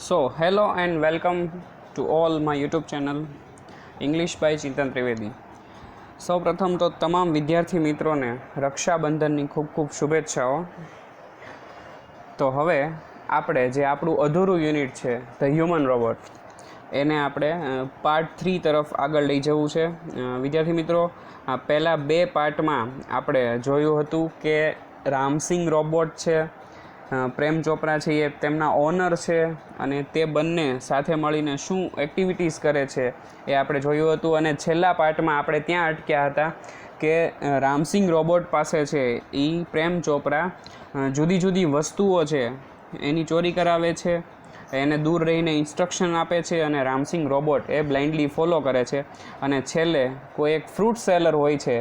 So, hello and welcome to all my YouTube channel English by ચિંતન ત્રિવેદી. સૌ પ્રથમ તો તમામ વિદ્યાર્થી મિત્રોને રક્ષાબંધનની ખૂબ ખૂબ શુભેચ્છાઓ. તો હવે આપણે જે આપણું અધૂરું યુનિટ છે ધ હ્યુમન રોબોટ એને આપણે પાર્ટ 3 તરફ આગળ લઈ જવું છે. વિદ્યાર્થી મિત્રો, આ પહેલાં 2 પાર્ટમાં આપણે જોયું હતું કે રામસિંગ રોબોટ છે, પ્રેમ ચોપરા છે, એ તેમના ઓનર છે અને તે બંને સાથે મળીને શું એક્ટિવિટીઝ કરે છે એ આપણે જોયું હતું. અને છેલ્લા પાર્ટમાં આપણે ત્યાં અટક્યા હતા કે રામસિંગ રોબોટ પાસે છે એ પ્રેમ ચોપરા જુદી જુદી વસ્તુઓ છે એની ચોરી કરાવે છે, એને દૂર રહીને ઇન્સ્ટ્રક્શન આપે છે અને રામસિંગ રોબોટ એ બ્લાઇન્ડલી ફોલો કરે છે. અને છેલ્લે કોઈ એક ફ્રૂટ સેલર હોય છે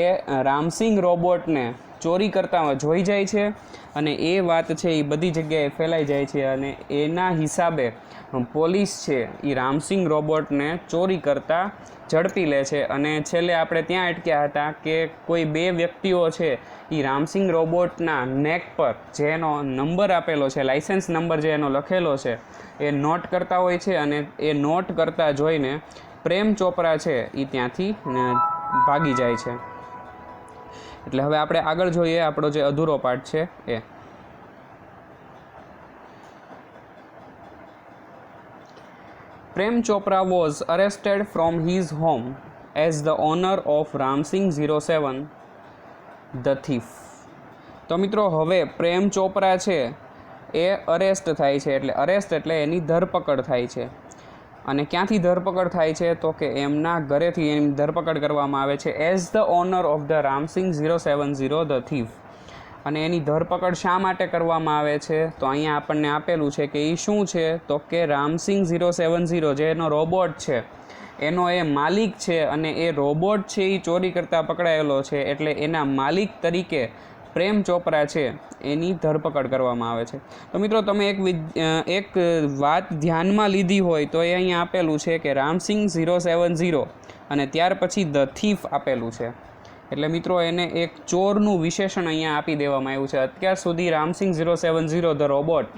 એ રામસિંગ રોબોટને ચોરી કરતા જોઈ જાય છે અને એ વાત છે એ બધી જગ્યાએ ફેલાઈ જાય છે અને એના હિસાબે પોલીસ છે એ રામસિંગ રોબોટને ચોરી કરતા ઝડપી લે છે. અને છેલ્લે આપણે ત્યાં અટક્યા હતા કે કોઈ 2 વ્યક્તિઓ છે એ રામસિંગ રોબોટના નેક પર જેનો નંબર આપેલો છે, લાઇસન્સ નંબર જે એનો લખેલો છે, એ નોટ કરતા હોય છે અને એ નોટ કરતા જોઈને પ્રેમ ચોપરા છે એ ત્યાંથી ભાગી જાય છે. એટલે હવે આપણે આગળ જોઈએ આપણો જે અધૂરો પાર્ટ છે એ. Prem Chopra was arrested from his home as the owner of Ramsingh 07 the thief. તો મિત્રો, હવે પ્રેમ ચોપરા છે એ અરેસ્ટ થાય છે. એટલે અરેસ્ટ એટલે એની ધરપકડ થાય છે. અને ક્યાંથી ધરપકડ થાય છે તો કે એમના ઘરેથી એની ધરપકડ કરવામાં આવે છે as the owner of the Ram Singh 070 the thief. અને એની ધરપકડ શા માટે કરવામાં આવે છે તો અહીંયા આપણને આપેલું છે કે એ શું છે તો કે રામસિંગ 070 જે એનો રોબોટ છે એનો એ માલિક છે અને એ રોબોટ છે એ ચોરી કરતાં પકડાયેલો છે. એટલે એના માલિક તરીકે પ્રેમ ચોપરા છે એની ધરપકડ કરવામાં આવે છે. તો મિત્રો, તમે એક વાત ધ્યાનમાં લીધી હોય તો એ અહીંયા આપેલું છે કે રામસિંગ 070 અને ત્યાર પછી ધ થીફ આપેલું છે. એટલે મિત્રો, એને એક ચોરનું વિશેષણ અહીંયા આપી દેવામાં આવ્યું છે. અત્યાર સુધી રામસિંગ 070 ધ રોબોટ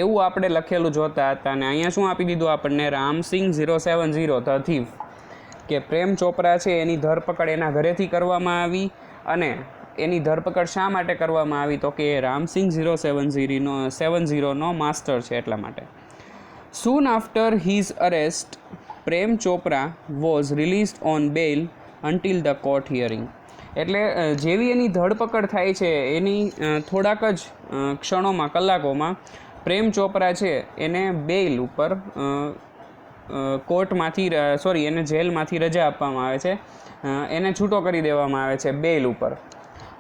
એવું આપણે લખેલું જોતા હતા અને અહીંયા શું આપી દીધું આપણને, રામસિંગ 070 ધ થીફ, કે પ્રેમ ચોપરા છે એની ધરપકડ એના ઘરેથી કરવામાં આવી. અને એની ધરપકડ શા માટે કરવામાં આવી તો કે એ રામસિંગ 070 નો માસ્ટર છે એટલા માટે. Soon after his arrest Prem Chopra was released on bail until the court hearing. એટલે જેવી એની ધરપકડ થાય છે એની થોડાક જ ક્ષણોમાં, કલાકોમાં પ્રેમ ચોપરા છે એને બેઇલ ઉપર કોર્ટમાંથી એને જેલમાંથી રજા આપવામાં આવે છે, એને છૂટો કરી દેવામાં આવે છે બેઇલ ઉપર.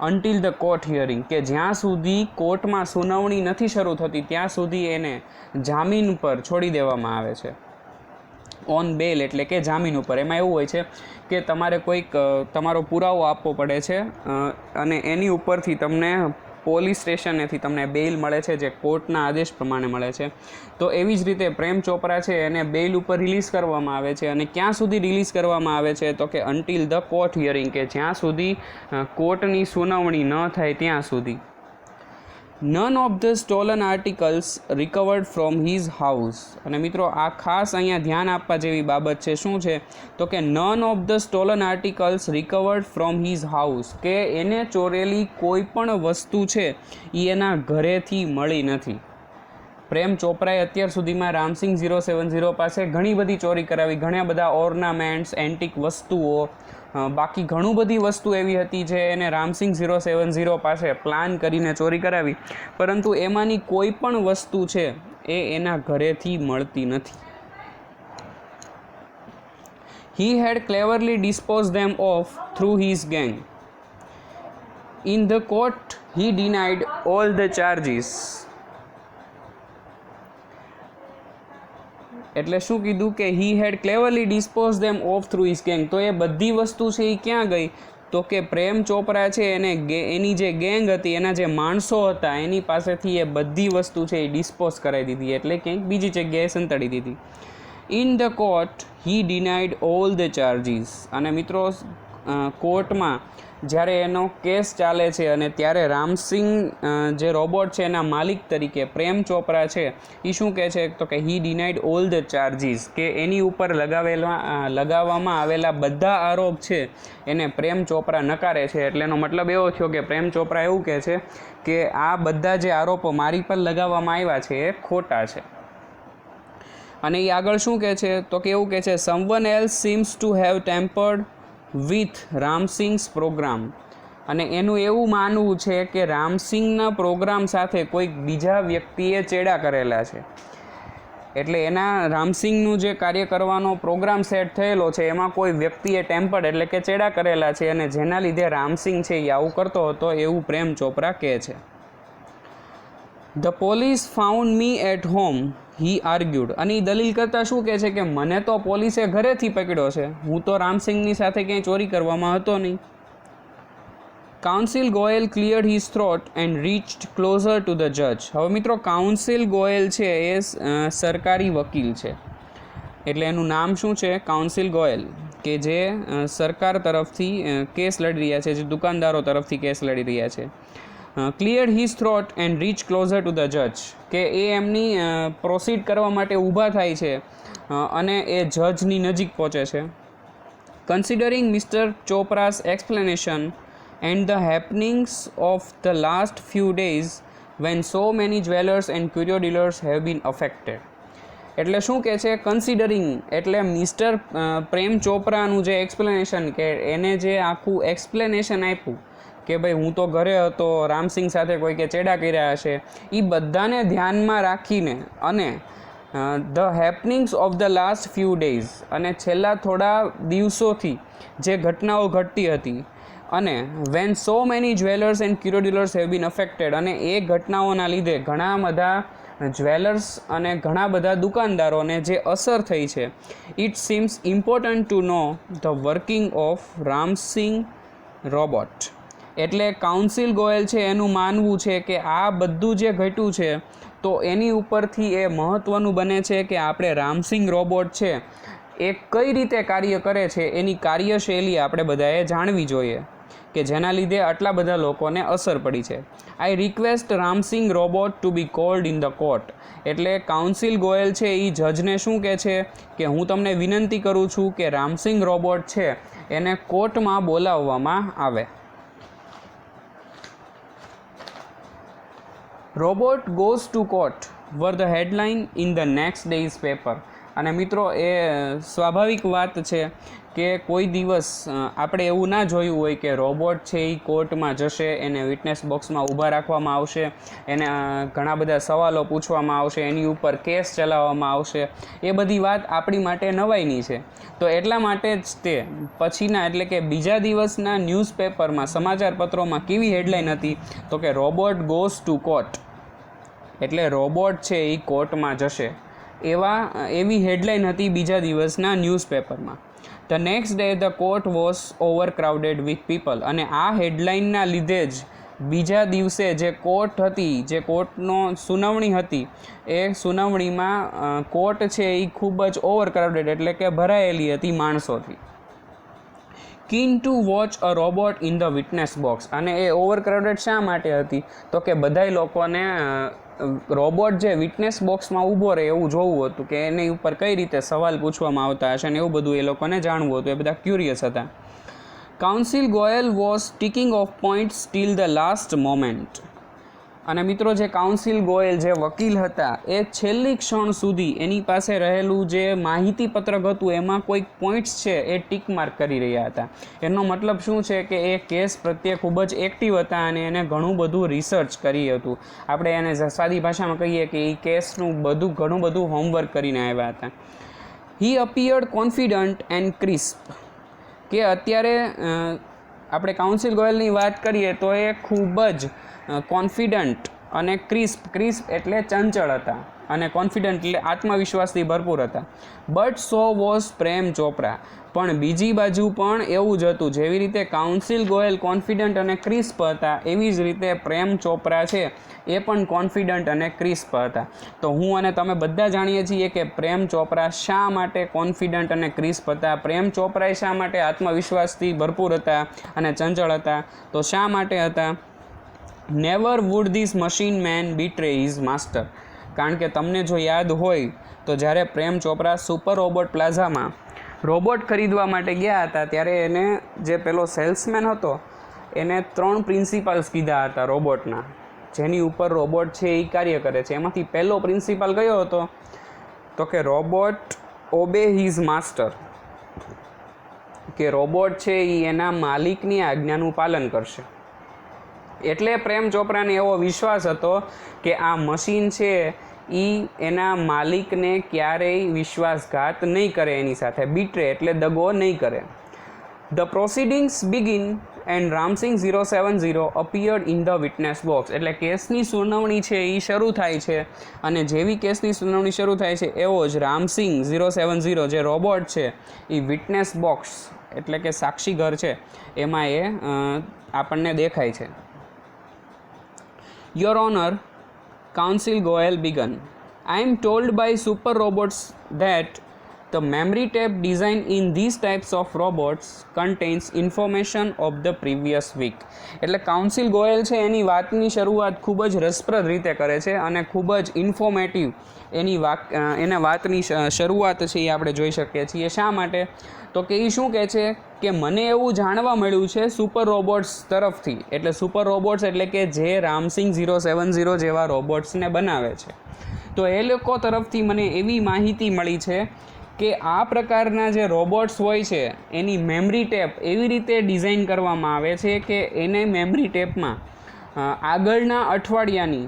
અન્ટિલ ધ કોર્ટ હિયરિંગ, કે જ્યાં સુધી કોર્ટમાં સુનાવણી નથી શરૂ થતી ત્યાં સુધી એને જામીન પર છોડી દેવામાં આવે છે. ઓન બેલ એટલે કે જામીન ઉપર. એમાં એવું હોય છે કે તમારે કોઈક તમારો પુરાવો આપવો પડે છે અને એની ઉપરથી તમને પોલીસ સ્ટેશનેથી તમને બેઇલ મળે છે જે કોર્ટના આદેશ પ્રમાણે મળે છે. તો એવી જ રીતે પ્રેમ ચોપરા છે એને બેઇલ ઉપર રિલીઝ કરવામાં આવે છે. અને ક્યાં સુધી રિલીઝ કરવામાં આવે છે તો કે અન્ટિલ ધ કોર્ટ હિયરિંગ, કે જ્યાં સુધી કોર્ટની સુનાવણી ન થાય ત્યાં સુધી. None of the stolen articles recovered from his house. અને મિત્રો, આ ખાસ અહીંયા ધ્યાન આપવા જેવી બાબત છે. શું છે તો કે none of the stolen articles recovered from his house, કે એને ચોરેલી કોઈ પણ વસ્તુ છે એ એના ઘરેથી મળી નથી. પ્રેમ ચોપરાએ અત્યાર સુધીમાં રામસિંગ 070 પાસે ઘણી બધી ચોરી કરાવી, ઘણા બધા ઓર્નામેન્ટ્સ, એન્ટિક વસ્તુઓ, બાકી ઘણું બધી વસ્તુ એવી હતી જે એને રામસિંગ 070 પાસે પ્લાન કરીને ચોરી કરાવી, પરંતુ એમાંની કોઈ પણ વસ્તુ છે એ એના ઘરેથી મળતી નથી. He had cleverly disposed them of through his gang. In the court, he denied all the charges. એટલે શું કીધું કે he had cleverly disposed them of through his gang. તો એ બધી વસ્તુ છે એ ક્યાં ગઈ તો કે પ્રેમ ચોપરા છે એને એની જે ગેંગ હતી, એના જે માણસો હતા એની પાસેથી એ બધી વસ્તુ છે એ ડિસ્પોઝ કરાવી દીધી, એટલે ક્યાંક બીજી જગ્યાએ સંતાડી દીધી. In the court he denied all the charges. અને મિત્રો, કોર્ટમાં જ્યારે એનો કેસ ચાલે છે અને ત્યારે રામસિંગ જે રોબોટ છે એના માલિક તરીકે પ્રેમ ચોપરા છે એ શું કહે છે તો કે હી ડિનાઇડ ઓલ ધ ચાર્જીસ, કે એની ઉપર લગાવવામાં આવેલા બધા આરોપ છે એને પ્રેમ ચોપરા નકારે છે. એટલે એનો મતલબ એવો થયો કે પ્રેમ ચોપરા એવું કહે છે કે આ બધા જે આરોપો મારી પર લગાવવામાં આવ્યા છે એ ખોટા છે. અને એ આગળ શું કહે છે તો કે એવું કહે છે someone else seems to have tampered with Ramsingh's program, અને એનું એવું માનવું છે કે રામસિંગના પ્રોગ્રામ સાથે કોઈક બીજા વ્યક્તિએ ચેડા કરેલા છે. એટલે એના રામસિંગનું જે કાર્ય કરવાનો પ્રોગ્રામ સેટ થયેલો છે એમાં કોઈ વ્યક્તિએ ટેમ્પર્ડ એટલે કે ચેડા કરેલા છે, અને જેના લીધે રામસિંગ છે એ આવું કરતો હતો એવું પ્રેમ ચોપરા કહે છે. The police found me at home he argued, અને એ દલીલ કરતાં શું કહે છે કે મને તો પોલીસે ઘરેથી પકડ્યો છે, હું તો રામસિંગની સાથે ક્યાંય ચોરી કરવામાં હતો નહીં. Counsel Goyal cleared his throat and reached closer to the જજ. હવે મિત્રો કાઉન્સિલ ગોયલ છે એ સરકારી વકીલ છે, એટલે એનું નામ શું છે કાઉન્સિલ ગોયલ, કે જે સરકાર તરફથી કેસ લડી રહ્યા છે, જે દુકાનદારો તરફથી કેસ લડી રહ્યા છે. Cleared his throat and reach closer to the જજ, કે એ એમની પ્રોસીડ કરવા માટે ઊભા થાય છે અને એ જજની નજીક પહોંચે છે. Considering mister Chopra's explanation and the happenings of the last few days when so many jewellers and curio dealers have been affected. એટલે શું કહે છે કન્સિડરિંગ એટલે મિસ્ટર પ્રેમ ચોપરાનું જે એક્સપ્લેનેશન, કે એને જે આખું એક્સપ્લેનેશન આપ્યું કે ભાઈ હું તો ઘરે હતો, રામસિંગ સાથે કોઈ કે ચેડા કર્યા હશે, એ બધાને ધ્યાનમાં રાખીને અને the happenings of the last few days, અને છેલ્લા થોડા દિવસોથી જે ઘટનાઓ ઘટતી હતી, અને when so many jewellers and curio dealers have been affected, અને એ ઘટનાઓના લીધે ઘણા બધા જ્વેલર્સ અને ઘણા બધા દુકાનદારોને જે અસર થઈ છે. It seems important to know the working of Ramsingh robot. એટલે કાઉન્સિલ ગોયલ છે એનું માનવું છે કે આ બધું જે ઘટ્યું છે તો એની ઉપરથી એ મહત્ત્વનું બને છે કે આપણે રામસિંગ રોબોટ છે એ કઈ રીતે કાર્ય કરે છે, એની કાર્યશૈલી આપણે બધાએ જાણવી જોઈએ, કે જેના લીધે આટલા બધા લોકોને અસર પડી છે. I request Ramsingh robot to be called in the court. એટલે કાઉન્સિલ ગોયલ છે એ જજને શું કહે છે કે હું તમને વિનંતી કરું છું કે રામસિંગ રોબોટ છે એને કોર્ટમાં બોલાવવામાં આવે. Robot goes to court were the headline in the next days paper. અને મિત્રો એ સ્વાભાવિક વાત છે કે કોઈ દિવસ આપણે એવું ના જોયું હોય કે રોબોટ છે એ કોર્ટમાં જશે, એને વિટનેસ બોક્સમાં ઊભા રાખવામાં આવશે, એને ઘણા બધા સવાલો પૂછવામાં આવશે, એની ઉપર કેસ ચલાવવામાં આવશે. એ બધી વાત આપણી માટે નવાઈની છે. તો એટલા માટે જ તે પછીના એટલે કે બીજા દિવસના ન્યૂઝપેપરમાં, સમાચાર પત્રોમાં કેવી હેડલાઇન હતી તો કે રોબોટ ગોઝ ટુ કોર્ટ, એટલે રોબોટ છે એ કોર્ટમાં જશે, એવી હેડલાઇન હતી બીજા દિવસના ન્યૂઝપેપરમાં. The next day the court was overcrowded with people. અને આ હેડલાઇનના લીધે જ બીજા દિવસે જે કોર્ટ હતી, જે કોર્ટનો સુનાવણી હતી, એ સુનાવણીમાં કોર્ટ છે એ ખૂબ જ ઓવરક્રાઉડેડ એટલે કે ભરાયેલી હતી માણસોથી. Keen to watch a robot in the witness box. અને એ ઓવરક્રાઉડેડ શા માટે હતી તો કે બધાય લોકોને રોબોટ જે વિટનેસ બોક્સમાં ઊભો રહે એવું જોવું હતું, કે એની ઉપર કઈ રીતે સવાલ પૂછવામાં આવતા હશે ને એવું બધું એ લોકોને જાણવું હતું, એ બધા ક્યુરિયસ હતા. Counsel Goyal was ticking off points till the last moment. અને મિત્રો જે કાઉન્સિલ ગોયલ જે વકીલ હતા એ છેલ્લી ક્ષણ સુધી એની પાસે રહેલું જે માહિતી પત્રક હતું એમાં કોઈક પોઈન્ટ્સ છે એ ટીક માર્ક કરી રહ્યા હતા. એનો મતલબ શું છે કે એ કેસ પ્રત્યે ખૂબ જ એક્ટિવ હતા અને એને ઘણું બધું રિસર્ચ કર્યું હતું. આપણે એને સાદી ભાષામાં કહીએ કે એ કેસનું ઘણું બધું હોમવર્ક કરીને આવ્યા હતા. હી અપિયર્ડ કોન્ફિડન્ટ એન્ડ ક્રિસ્પ. કે અત્યારે આપણે કાઉન્સિલ ગોયલની વાત કરીએ તો એ ખૂબ જ કોન્ફિડન્ટ અને ક્રિસ્પ એટલે ચંચળ હતા અને કોન્ફિડન્ટ એટલે આત્મવિશ્વાસથી ભરપૂર હતા. બટ સો વોઝ પ્રેમ ચોપરા. પણ બીજી બાજુ પણ એવું જ હતું. જેવી રીતે કાઉન્સિલ ગોયલ કોન્ફિડન્ટ અને ક્રિસ્પ હતા, એવી જ રીતે પ્રેમ ચોપરા છે એ પણ કોન્ફિડન્ટ અને ક્રિસ્પ હતા. તો હું અને તમે બધા જાણીએ છીએ કે પ્રેમ ચોપરા શા માટે કોન્ફિડન્ટ અને ક્રિસ્પ હતા. પ્રેમ ચોપરાએ શા માટે આત્મવિશ્વાસથી ભરપૂર હતા અને ચંચળ હતા. તો શા માટે હતા? Never would this machine man betray his master. કારણ કે તમને જો યાદ હોય તો જ્યારે પ્રેમ ચોપરા સુપર રોબોટ પ્લાઝામાં રોબોટ ખરીદવા માટે ગયા હતા, ત્યારે એને જે પેલો સેલ્સમેન હતો એને 3 પ્રિન્સિપલ્સ કીધા હતા રોબોટના, જેની ઉપર રોબોટ છે એ કાર્ય કરે છે. એમાંથી પહેલો પ્રિન્સિપલ કયો હતો? તો કે રોબોટ ઓબે હિઝ માસ્ટર, કે રોબોટ છે એ એના માલિકની આજ્ઞાનું પાલન કરશે. એટલે પ્રેમ ચોપરાને એવો વિશ્વાસ હતો કે આ મશીન છે એ એના માલિકને ક્યારેય વિશ્વાસઘાત નહીં કરે, એની સાથે બીટ્રે એટલે દગો નહીં કરે. The proceedings begin and Ramsingh 070 appeared in the witness box. એટલે કેસની સુનાવણી છે એ શરૂ થાય છે અને જેવી કેસની સુનાવણી શરૂ થાય છે એવો જ રામસિંગ 070 જે રોબોટ છે એ વિટનેસ બોક્સ એટલે કે સાક્ષી ઘર છે એમાં એ આપણને દેખાય છે. Your Honor, Counsel Goel began. I am told by super robots that the memory tape design in these types of robots contains information of the previous week. એટલે કાઉન્સિલ ગોયલ છે એની વાતની શરૂઆત ખૂબ જ રસપ્રદ રીતે કરે છે અને ખૂબ જ ઇન્ફોર્મેટિવ એના વાતની શરૂઆત છે એ આપણે જોઈ શકીએ છીએ. શા માટે? તો કે એ શું કહે છે કે મને એવું જાણવા મળ્યું છે સુપર રોબોટ્સ તરફથી. એટલે સુપર રોબોટ્સ એટલે કે જે રામસિંગ 070 જેવા રોબોટ્સને બનાવે છે, તો એ લોકો તરફથી મને એવી માહિતી મળી છે કે આ પ્રકારના જે રોબોટ્સ હોય છે એની મેમરી ટેપ એવી રીતે ડિઝાઇન કરવામાં આવે છે કે એને મેમરી ટેપમાં આગળના અઠવાડિયાની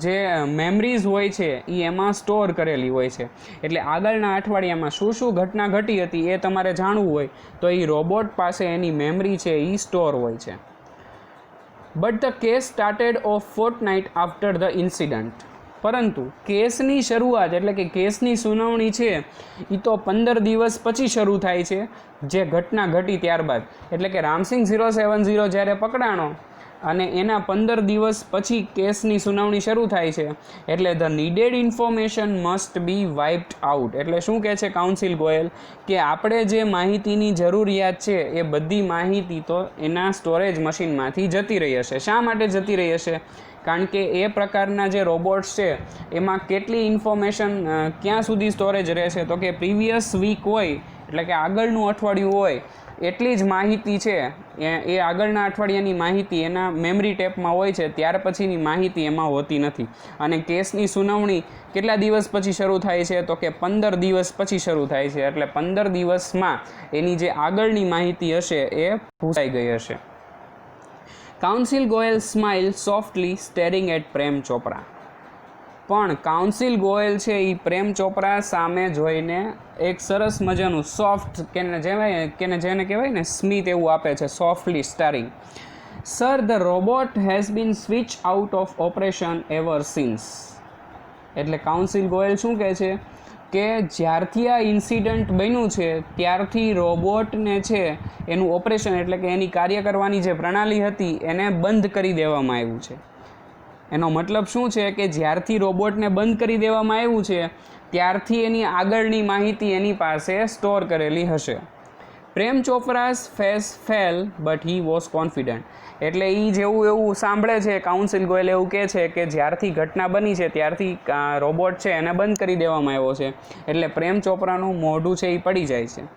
જે મેમરીઝ હોય છે એ એમાં સ્ટોર કરેલી હોય છે. એટલે આગળના અઠવાડિયામાં શું શું ઘટના ઘટી હતી એ તમારે જાણવું હોય તો એ રોબોટ પાસે એની મેમરી છે એ સ્ટોર હોય છે. But the case started of Fortnite after the incident. પરંતુ કેસની શરૂઆત એટલે કે કેસની સુનાવણી છે એ તો 15 દિવસ પછી શરૂ થાય છે, જે ઘટના ઘટી ત્યારબાદ. એટલે કે રામસિંગ 070 જ્યારે પકડાણો અને એના 15 દિવસ પછી કેસની સુનાવણી શરૂ થાય છે. એટલે the needed information must be wiped out. એટલે શું કહે છે કાઉન્સિલ ગોયલ કે આપણે જે માહિતીની જરૂરિયાત છે એ બધી માહિતી તો એના સ્ટોરેજ મશીનમાંથી જતી રહી હશે. શા માટે જતી રહી હશે? કારણ કે એ પ્રકારના જે રોબોટ્સ છે એમાં કેટલી ઇન્ફોર્મેશન ક્યાં સુધી સ્ટોરેજ રહેશે? તો કે પ્રીવિયસ વીક હોય એટલે કે આગળનું અઠવાડિયું હોય એટલી જ માહિતી છે એ આગળના અઠવાડિયાની માહિતી એના મેમરી ટેપમાં હોય છે, ત્યાર પછીની માહિતી એમાં હોતી નથી. અને કેસની સુનાવણી કેટલા દિવસ પછી શરૂ થાય છે? તો કે 15 દિવસ પછી શરૂ થાય છે. એટલે 15 દિવસમાં એની જે આગળની માહિતી હશે એ ભૂસાઈ ગઈ હશે. Counsel Goyal smile softly staring at Prem Chopra. પણ કાઉન્સિલ ગોયલ છે એ પ્રેમ ચોપરા સામે જોઈને એક સરસ મજાનું સોફ્ટ જેને કહેવાય ને સ્મિત એવું આપે છે, softly starring. Sir, the robot has been switch out of operation ever since. એટલે કાઉન્સિલ ગોયલ શું કહે છે કે જ્યારથી આ ઇન્સિડન્ટ બન્યું છે ત્યારથી રોબોટને છે એનું ઓપરેશન એટલે કે એની કાર્ય કરવાની જે પ્રણાલી હતી એને બંધ કરી દેવામાં આવ્યું છે. એનો મતલબ શું છે કે જ્યારથી રોબોટને બંધ કરી દેવામાં આવ્યું છે ત્યારથી એની આગળની માહિતી એની પાસે સ્ટોર કરેલી હશે. Prem Chopra's face fell but he was confident. એટલે એ જેવું એવું સાંભળે છે કાઉન્સિલ ગોયલ એવું કહે છે કે જ્યારથી ઘટના બની છે ત્યારથી રોબોટ છે એને બંધ કરી દેવામાં આવ્યો છે. એટલે પ્રેમ ચોપરાનું મોઢું છે એ પડી જાય છે.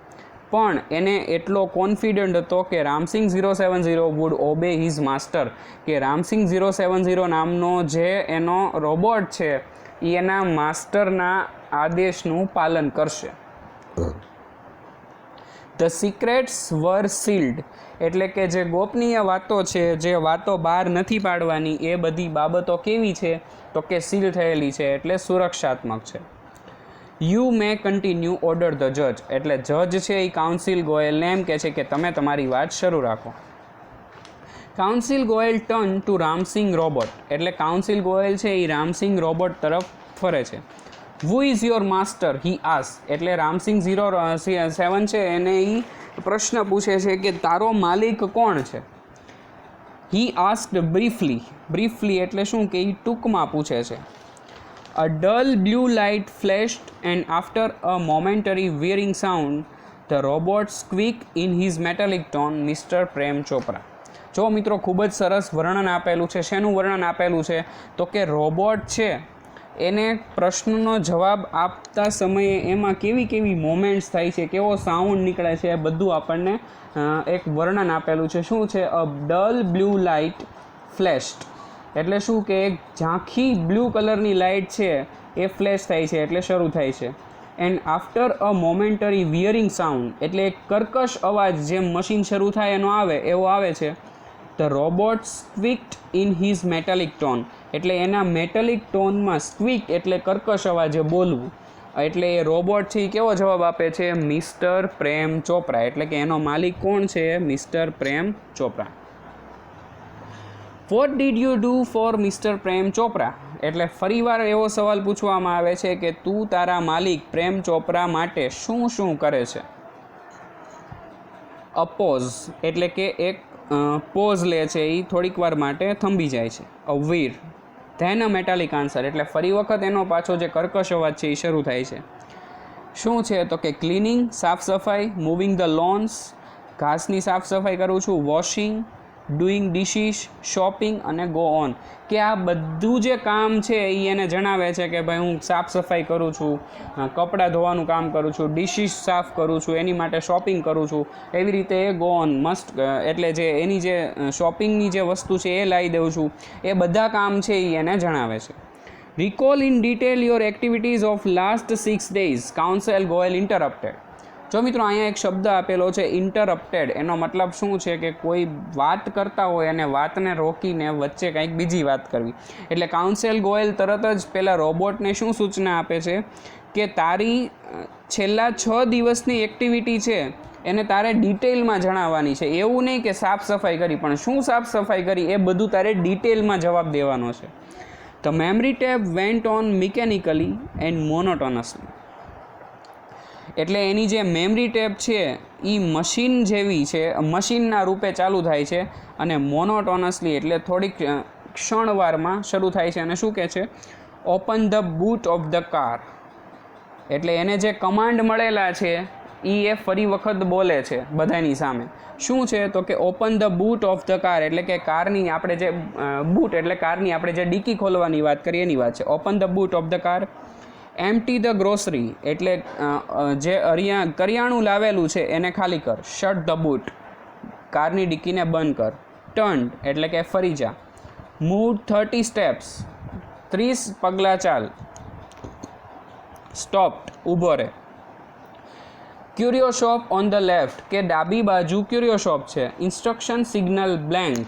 પણ એને એટલો કોન્ફિડન્ટ હતો કે Ramsingh 070 would obey his master, કે રામસિંગ 070 નામનો જે એનો રોબોટ છે એ એના માસ્ટરના આદેશનું પાલન કરશે. The secrets were sealed. એટલે કે જે ગોપનીય વાતો છે, જે વાતો બહાર નથી પાડવાની, એ બધી બાબતો કેવી છે? તો કે સીલ થયેલી છે એટલે સુરક્ષાત્મક છે. You may continue order the જજ. એટલે જજ છે એ કાઉન્સિલ ગોયલને એમ કહે છે કે તમે તમારી વાત શરૂ રાખો. Counsel Goyal turn to Ramsingh robot, એટલે કાઉન્સિલ ગોયલ છે એ રામસિંગ રોબોટ તરફ ફરે છે. Who is your master he આસ, એટલે રામસિંગ 07 છે એને એ પ્રશ્ન પૂછે છે કે તારો માલિક કોણ છે. હી આસ્ક્ડ બ્રીફલી એટલે શું કે એ ટૂંકમાં પૂછે છે. A dull blue light flashed and after a momentary whirring sound the robot squeak in his metallic tone mister Prem Chopra. જો મિત્રો ખૂબ જ સરસ વર્ણન આપેલું છે. શેનું વર્ણન આપેલું છે તો કે રોબોટ છે એને પ્રશ્નનો જવાબ આપતા સમયે એમાં કેવી કેવી મોમેન્ટ્સ થાય છે, કેવો સાઉન્ડ નીકળે છે, એ બધું આપણને એક વર્ણન આપેલું છે. શું છે? A dull blue light flashed એટલે શું કે એક ઝાંખી બ્લુ કલરની લાઇટ છે એ ફ્લેશ થાય છે એટલે શરૂ થાય છે. And after a momentary wearing sound એટલે એક કર્કશ અવાજ જેમ મશીન શરૂ થાય એનો આવે એવો આવે છે. The robot squeaked in his metallic tone એટલે એના મેટાલિક ટોનમાં સ્ક્વિક એટલે કર્કશ અવાજે બોલવું. એટલે એ રોબોટ છે એ કેવો જવાબ આપે છે? મિસ્ટર પ્રેમ ચોપરા, એટલે કે એનો માલિક કોણ છે? Mister Prem Chopra. What did you do for mister Prem Chopra, એટલે ફરીવાર એવો સવાલ પૂછવામાં આવે છે કે તું તારા માલિક પ્રેમ ચોપરા માટે શું શું કરે છે. અપોઝ એટલે કે એક પોઝ લે છે, એ થોડીક વાર માટે થંભી જાય છે. અ વીર ધેન અ મેટાલિક આન્સર એટલે ફરી વખત એનો પાછો જે કર્કશ અવાજ છે એ શરૂ થાય છે. શું છે તો કે ક્લિનિંગ સાફ સફાઈ, મૂવિંગ ધ લોન્સ ઘાસની સાફ સફાઈ કરું છું, વોશિંગ, ડુઈંગ ડિશિસ, શોપિંગ અને ગો ઓન કે આ બધું જે કામ છે એ એને જણાવે છે કે ભાઈ હું સાફ સફાઈ કરું છું, કપડાં ધોવાનું કામ કરું છું, ડિશિસ સાફ કરું છું, એની માટે શોપિંગ કરું છું. એવી રીતે ગો ઓન મસ્ટ એટલે જે એની જે શોપિંગની જે વસ્તુ છે એ લાવી દઉં છું. એ બધા કામ છે એ એને જણાવે છે. Recall in detail your activities of last 6 days council Goyal interrupted. જો મિત્રો અહીંયા એક શબ્દ આપેલો છે ઇન્ટરપ્ટેડ, એનો મતલબ શું છે કે કોઈ વાત કરતા હોય અને વાતને રોકીને વચ્ચે કંઈક બીજી વાત કરવી. એટલે કાઉન્સિલ ગોયલ તરત જ પેલા રોબોટને શું સૂચના આપે છે કે તારી છેલ્લા 6 દિવસની એક્ટિવિટી છે એને તારે ડિટેલમાં જણાવવાની છે. એવું નહીં કે સાફ સફાઈ કરી, પણ શું સાફ સફાઈ કરી એ બધું તારે ડિટેલમાં જવાબ દેવાનો છે. The memory tape went on mechanically and monotonously એટલે એની જે મેમરી ટેબ છે એ મશીન જેવી છે, મશીનના રૂપે ચાલુ થાય છે અને મોનોટોનસલી એટલે થોડીક ક્ષણવારમાં શરૂ થાય છે. અને શું કહે છે? Open the boot of the car એટલે એને જે કમાન્ડ મળેલા છે એ ફરી વખત બોલે છે બધાની સામે. શું છે તો કે open the boot of the car એટલે કે કારની આપણે જે બૂટ એટલે કારની આપણે જે ડીકી ખોલવાની વાત કરીએ એની વાત છે. Open the boot of the car. Empty the grocery એટલે જે કરિયાણું લાવેલું છે એને ખાલી કર. શટ ધ બૂટ કારની ડીકીને બંધ કર. ટર્ન્ડ એટલે કે ફરી જા. મૂવ 30 સ્ટેપ્સ 30 પગલાં ચાલ. સ્ટોપ્ડ ઊભો રહે. ક્યુરિયો શોપ ઓન ધ લેફ્ટ કે ડાબી બાજુ ક્યુરિયો શોપ છે. Instruction signal blank.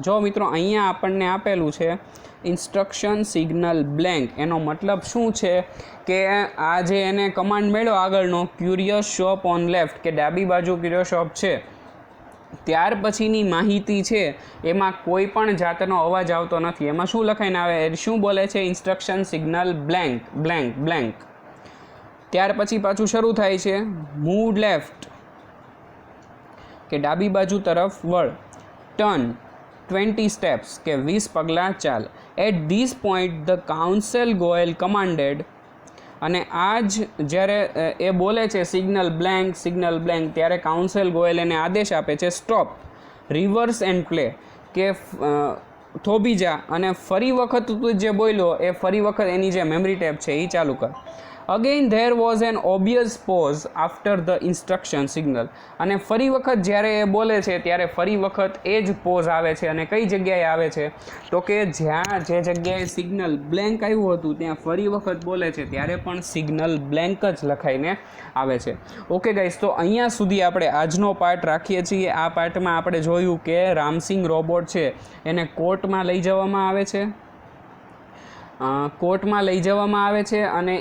જો મિત્રો અહીંયા આપણને આપેલું છે ઇન્સ્ટ્રક્શન સિગ્નલ બ્લેન્ક, એનો મતલબ શું છે કે આ જે એને કમાન્ડ મળ્યો આગળનો ક્યુરિયસ શોપ ઓન લેફ્ટ કે ડાબી બાજુ ક્યુરિયો શોપ છે, ત્યાર પછીની માહિતી છે એમાં કોઈ પણ જાતનો અવાજ આવતો નથી. એમાં શું લખાઈને આવે? શું બોલે છે? Instruction signal blank blank blank. ત્યાર પછી પાછું શરૂ થાય છે મૂવ લેફ્ટ કે ડાબી બાજુ તરફ વળ. ટર્ન 20 સ્ટેપ્સ કે 20 પગલાં ચાલ. At this point the counsel Goyal commanded અને આ જ જ્યારે એ બોલે છે સિગ્નલ બ્લેન્ક ત્યારે કાઉન્સિલ ગોયલ એને આદેશ આપે છે સ્ટોપ, રિવર્સ એન્ડ પ્લે કે થોભી જા અને ફરી વખત તું જે બોલ્યો એ ફરી વખત એની જે મેમરી ટેપ છે એ ચાલુ કર. Again there was an obvious pause after the instruction signal અને ફરી વખત જ્યારે એ બોલે છે ત્યારે ફરી વખત એ જ પોઝ આવે છે. અને કઈ જગ્યાએ આવે છે તો કે જ્યાં જે જગ્યાએ સિગ્નલ બ્લેન્ક આવ્યું હતું ત્યાં ફરી વખત બોલે છે ત્યારે પણ સિગ્નલ બ્લેન્ક જ લખાઈને આવે છે. ઓકે ગાઈસ, તો અહીંયા સુધી આપણે આજનો પાર્ટ રાખીએ છીએ. આ પાર્ટમાં આપણે જોયું કે રામસિંગ રોબોટ છે એને કોર્ટમાં લઈ જવામાં આવે છે. કોર્ટમાં લઈ જવામાં આવે છે અને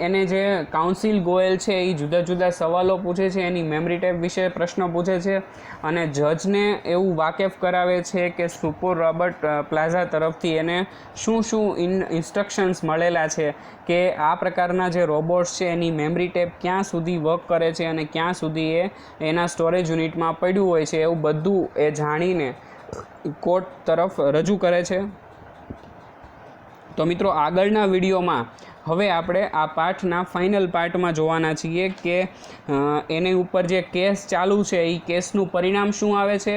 એને જે કાઉન્સિલ ગોયલ છે એ જુદા જુદા સવાલો પૂછે છે, એની મેમરી ટેપ વિશે પ્રશ્ન પૂછે છે અને જજને એવું વાકેફ કરાવે છે કે સુપર રોબર્ટ પ્લાઝા તરફથી એને શું ઇન્સ્ટ્રક્શન્સ મળેલા છે કે આ પ્રકારના જે રોબોટ્સ છે એની મેમરી ટેપ ક્યાં સુધી વર્ક કરે છે અને ક્યાં સુધી એ એના સ્ટોરેજ યુનિટમાં પડ્યું હોય છે, એવું બધું એ જાણીને કોર્ટ તરફ રજૂ કરે છે. તો મિત્રો આગળના વિડીયોમાં હવે આપણે આ પાઠના ફાઇનલ પાર્ટમાં જોવાના છીએ કે એની ઉપર જે કેસ ચાલુ છે એ કેસનું પરિણામ શું આવે છે,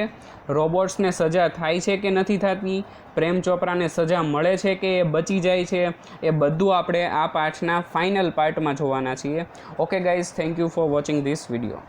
રોબોટ્સને સજા થાય છે કે નથી થતી, પ્રેમ ચોપરાને સજા મળે છે કે એ બચી જાય છે, એ બધું આપણે આ પાઠના ફાઇનલ પાર્ટમાં જોવાના છીએ. Okay guys, thank you for watching this video.